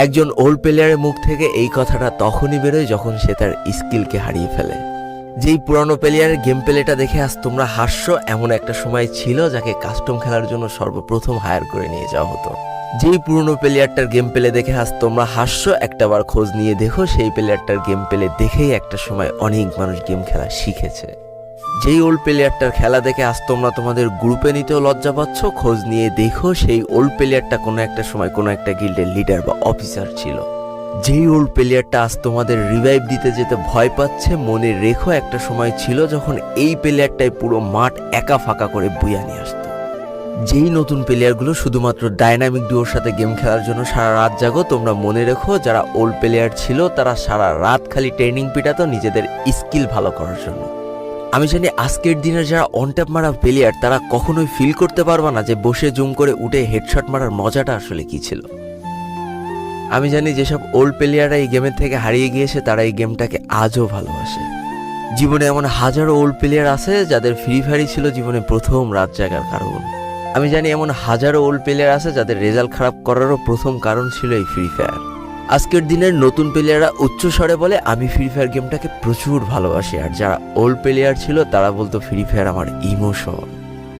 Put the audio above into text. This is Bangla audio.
একজন ওল্ড প্লেয়ারের মুখ থেকে এই কথাটা তখনই বেরোয় যখন সে তার স্কিলকে হারিয়ে ফেলে। যেই পুরানো প্লেয়ারের গেম প্লেটা দেখে আজ তোমরা হাসছো, এমন একটা সময় ছিল যাকে কাস্টম খেলার জন্য সর্বপ্রথম হায়ার করে নিয়ে যাওয়া হতো। যেই পুরনো প্লেয়ারটার গেম প্লে দেখে আজ তোমরা হাসছো, একটাবার খোঁজ নিয়ে দেখো সেই প্লেয়ারটার গেম প্লে দেখেই একটা সময় অনেক মানুষ গেম খেলা শিখেছে। যেই ওল্ড প্লেয়ারটার খেলা দেখে আজ তোমরা তোমাদের গ্রুপে নিতেও লজ্জা পাচ্ছ, খোঁজ নিয়ে দেখো সেই ওল্ড প্লেয়ারটা কোনো একটা সময় কোনো একটা গিল্ডের লিডার বা অফিসার ছিল। যেই ওল্ড প্লেয়ারটা আজ তোমাদের রিভাইভ দিতে যেতে ভয় পাচ্ছে, মনে রেখো একটা সময় ছিল যখন এই প্লেয়ারটাই পুরো মাঠ একা ফাঁকা করে বুইয়া নিয়ে আসতো। যেই নতুন প্লেয়ারগুলো শুধুমাত্র ডাইনামিক ডুয়োর সাথে গেম খেলার জন্য সারা রাত জাগো, তোমরা মনে রেখো যারা ওল্ড প্লেয়ার ছিল তারা সারা রাত খালি ট্রেনিং পিটাতো নিজেদের স্কিল ভালো করার জন্য। আমি জানি আজকের দিনের যারা অনট্যাপ মারা প্লেয়ার তারা কখনোই ফিল করতে পারবে না যে বসে জুম করে উঠে হেডশট মারার মজাটা আসলে কি ছিল। আমি জানি যেসব ওল্ড প্লেয়াররা এই গেমের থেকে হারিয়ে গিয়েছে তারা এই গেমটাকে আজও ভালোবাসে। জীবনে এমন হাজারো ওল্ড প্লেয়ার আছে যাদের ফ্রি ফায়ারই ছিল জীবনে প্রথম রাত জাগার কারণ। আমি জানি এমন হাজারো ওল্ড প্লেয়ার আছে যাদের রেজাল্ট খারাপ করারও প্রথম কারণ ছিল এই ফ্রি ফায়ার। আজকের দিনের নতুন প্লেয়াররা উচ্চস্বরে বলে আমি ফ্রি ফায়ার গেমটাকে প্রচুর ভালোবাসি, আর যারা ওল্ড প্লেয়ার ছিল তারা বলতো ফ্রি ফায়ার আমার ইমোশন।